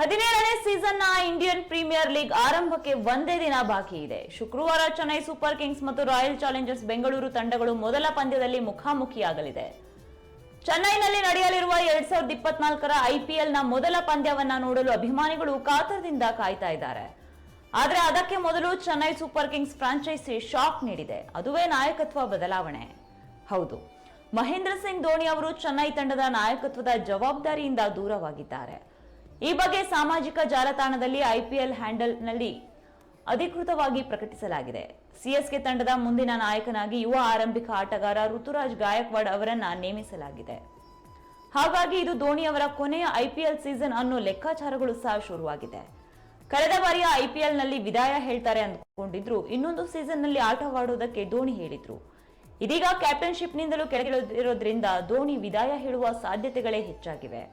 17ನೇ ಸೀಸನ್ನ Indian premier league ಆರಂಭಕ್ಕೆ ಒಂದೇ ದಿನ ಬಾಕಿ ಇದೆ. ಶುಕ್ರವಾರ ಚೆನ್ನೈ ಸೂಪರ್ ಕಿಂಗ್ಸ್ ಮತ್ತು ರಾಯಲ್ ಚಾಲೆಂಜರ್ಸ್ ಬೆಂಗಳೂರು ತಂಡಗಳು ಮೊದಲ ಪಂದ್ಯದಲ್ಲಿ ಮುಖಾಮುಖಿಯಾಗಲಿದೆ. ಚೆನ್ನೈನಲ್ಲಿ ನಡೆಯಲಿರುವ 2024ರ ಐಪಿಎಲ್ನ ಮೊದಲ ಪಂದ್ಯವನ್ನ ನೋಡಲು ಅಭಿಮಾನಿಗಳು ಕಾತರದಿಂದ ಕಾಯ್ತಾ ಇದ್ದಾರೆ. ಆದರೆ ಅದಕ್ಕೆ ಮೊದಲು Chennai super kings franchise shock ನೀಡಿದೆ. ಅದುವೇ ನಾಯಕತ್ವ ಬದಲಾವಣೆ. ಹೌದು, ಮಹೇಂದ್ರ ಸಿಂಗ್ ಧೋನಿ ಅವರು ಚೆನ್ನೈ ತಂಡದ ನಾಯಕತ್ವದ ಜವಾಬ್ದಾರಿಯಿಂದ ದೂರವಾಗಿದ್ದಾರೆ. ಈ ಬಗ್ಗೆ ಸಾಮಾಜಿಕ ಜಾಲತಾಣದಲ್ಲಿ ಐಪಿಎಲ್ ಹ್ಯಾಂಡಲ್ನಲ್ಲಿ ಅಧಿಕೃತವಾಗಿ ಪ್ರಕಟಿಸಲಾಗಿದೆ. ಸಿಎಸ್ಕೆ ತಂಡದ ಮುಂದಿನ ನಾಯಕನಾಗಿ ಯುವ ಆರಂಭಿಕ ಆಟಗಾರ ಋತುರಾಜ್ ಗಾಯಕ್ವಾಡ್ ಅವರನ್ನ ನೇಮಿಸಲಾಗಿದೆ. ಹಾಗಾಗಿ ಇದು ಧೋನಿ ಅವರ ಕೊನೆಯ ಐಪಿಎಲ್ ಸೀಸನ್ ಅನ್ನೋ ಲೆಕ್ಕಾಚಾರಗಳು ಸಹ ಶುರುವಾಗಿದೆ. ಕಳೆದ ಬಾರಿಯ ಐಪಿಎಲ್ನಲ್ಲಿ ವಿದಾಯ ಹೇಳ್ತಾರೆ ಅಂದ್ಕೊಂಡಿದ್ರು. ಇನ್ನೊಂದು ಸೀಸನ್ನಲ್ಲಿ ಆಟವಾಡುವುದಕ್ಕೆ ಧೋನಿ ಹೇಳಿದ್ರು. ಇದೀಗ ಕ್ಯಾಪ್ಟನ್ಶಿಪ್ನಿಂದಲೂ ಕೆಳಗಿಳಿದಿರೋದ್ರಿಂದ ಧೋನಿ ವಿದಾಯ ಹೇಳುವ ಸಾಧ್ಯತೆಗಳೇ ಹೆಚ್ಚಾಗಿವೆ.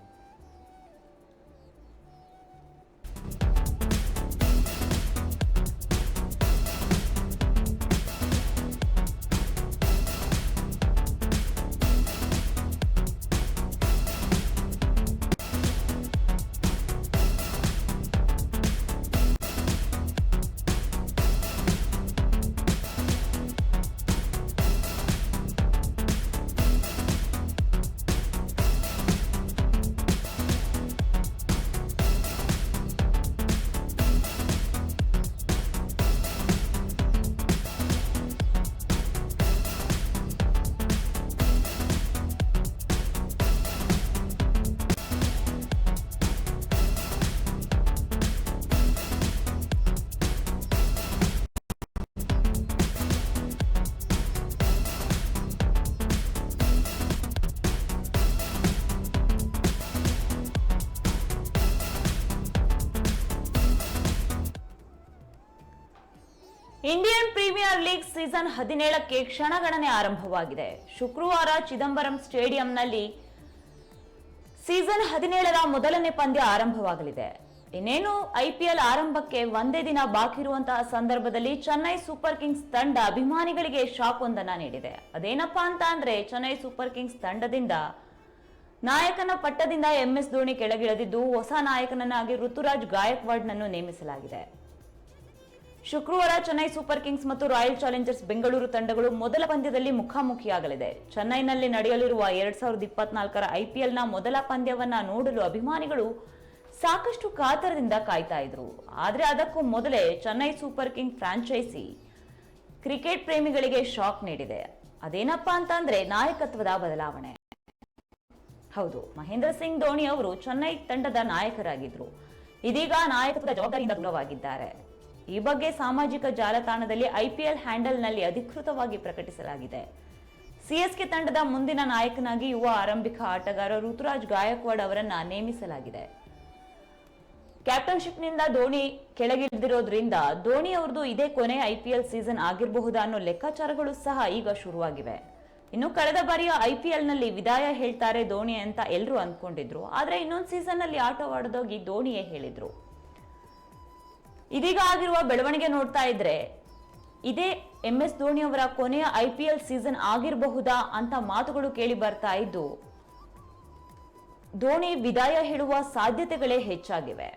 ಇಂಡಿಯನ್ ಪ್ರೀಮಿಯರ್ ಲೀಗ್ ಸೀಸನ್ 17ಕ್ಕೆ ಕ್ಷಣಗಣನೆ ಆರಂಭವಾಗಿದೆ. ಶುಕ್ರವಾರ ಚಿದಂಬರಂ ಸ್ಟೇಡಿಯಂನಲ್ಲಿ ಸೀಸನ್ 17ರ ಮೊದಲನೇ ಪಂದ್ಯ ಆರಂಭವಾಗಲಿದೆ. ಇನ್ನೇನು ಐಪಿಎಲ್ ಆರಂಭಕ್ಕೆ ಒಂದೇ ದಿನ ಬಾಕಿ ಇರುವಂತಹ ಸಂದರ್ಭದಲ್ಲಿ ಚೆನ್ನೈ ಸೂಪರ್ ಕಿಂಗ್ಸ್ ತಂಡ ಅಭಿಮಾನಿಗಳಿಗೆ ಶಾಕ್ ಒಂದನ್ನ ನೀಡಿದೆ. ಅದೇನಪ್ಪಾ ಅಂತ ಅಂದ್ರೆ, ಚೆನ್ನೈ ಸೂಪರ್ ಕಿಂಗ್ಸ್ ತಂಡದಿಂದ ನಾಯಕನ ಪಟ್ಟದಿಂದ ಎಂಎಸ್ ಧೋನಿ ಕೆಳಗಿಳಿದಿದ್ದು ಹೊಸ ನಾಯಕನನ್ನಾಗಿ ಋತುರಾಜ್ ಗಾಯಕ್ವಾಡ್ ನನ್ನು ನೇಮಿಸಲಾಗಿದೆ. ಶುಕ್ರವಾರ ಚೆನ್ನೈ ಸೂಪರ್ ಕಿಂಗ್ಸ್ ಮತ್ತು ರಾಯಲ್ ಚಾಲೆಂಜರ್ಸ್ ಬೆಂಗಳೂರು ತಂಡಗಳು ಮೊದಲ ಪಂದ್ಯದಲ್ಲಿ ಮುಖಾಮುಖಿಯಾಗಲಿದೆ. ಚೆನ್ನೈನಲ್ಲಿ ನಡೆಯಲಿರುವ 2024ರ ಐಪಿಎಲ್ನ ಮೊದಲ ಪಂದ್ಯವನ್ನ ನೋಡಲು ಅಭಿಮಾನಿಗಳು ಸಾಕಷ್ಟು ಕಾತರದಿಂದ ಕಾಯ್ತಾ ಇದ್ರು. ಆದ್ರೆ ಅದಕ್ಕೂ ಮೊದಲೇ Chennai super king franchise cricket ಪ್ರೇಮಿಗಳಿಗೆ ಶಾಕ್ ನೀಡಿದೆ. ಅದೇನಪ್ಪಾ ಅಂತಂದ್ರೆ, ನಾಯಕತ್ವದ ಬದಲಾವಣೆ. ಹೌದು, ಮಹೇಂದ್ರ ಸಿಂಗ್ ಧೋನಿ ಅವರು ಚೆನ್ನೈ ತಂಡದ ನಾಯಕರಾಗಿದ್ರು. ಇದೀಗ ನಾಯಕತ್ವದ ಜವಾಬ್ದಾರಿಯಿಂದ ದೂರವಾಗಿದ್ದಾರೆ. ಈ ಬಗ್ಗೆ ಸಾಮಾಜಿಕ ಜಾಲತಾಣದಲ್ಲಿ ಐಪಿಎಲ್ ಹ್ಯಾಂಡಲ್ನಲ್ಲಿ ಅಧಿಕೃತವಾಗಿ ಪ್ರಕಟಿಸಲಾಗಿದೆ. ಸಿಎಸ್ಕೆ ತಂಡದ ಮುಂದಿನ ನಾಯಕನಾಗಿ ಯುವ ಆರಂಭಿಕ ಆಟಗಾರ ಋತುರಾಜ್ ಗಾಯಕ್ವಾಡ್ ಅವರನ್ನ ನೇಮಿಸಲಾಗಿದೆ. ಕ್ಯಾಪ್ಟನ್ಶಿಪ್ನಿಂದ ಧೋನಿ ಕೆಳಗಿಳಿದಿರೋದ್ರಿಂದ ಧೋನಿ ಅವರದು ಇದೇ ಕೊನೆ ಐಪಿಎಲ್ ಸೀಸನ್ ಆಗಿರಬಹುದಾ ಅನ್ನೋ ಲೆಕ್ಕಾಚಾರಗಳು ಸಹ ಈಗ ಶುರುವಾಗಿವೆ. ಇನ್ನು ಕಳೆದ ಬಾರಿಯ ಐಪಿಎಲ್ನಲ್ಲಿ ವಿದಾಯ ಹೇಳ್ತಾರೆ ಧೋನಿ ಅಂತ ಎಲ್ಲರೂ ಅಂದ್ಕೊಂಡಿದ್ರು. ಆದ್ರೆ ಇನ್ನೊಂದು ಸೀಸನ್ ನಲ್ಲಿ ಆಟವಾಡೋದಾಗಿ ಧೋನಿಯೇ ಹೇಳಿದ್ರು. ಇದೀಗ ಆಗಿರುವ ಬೆಳವಣಿಗೆ ನೋಡ್ತಾ ಇದ್ರೆ ಇದೇ ಎಂಎಸ್ ಧೋನಿ ಅವರ ಕೊನೆಯ ಐಪಿಎಲ್ ಸೀಸನ್ ಆಗಿರಬಹುದಾ ಅಂತ ಮಾತುಗಳು ಕೇಳಿ ಬರ್ತಾ ಇದ್ದು ಧೋನಿ ವಿದಾಯ ಹೇಳುವ ಸಾಧ್ಯತೆಗಳೇ ಹೆಚ್ಚಾಗಿವೆ.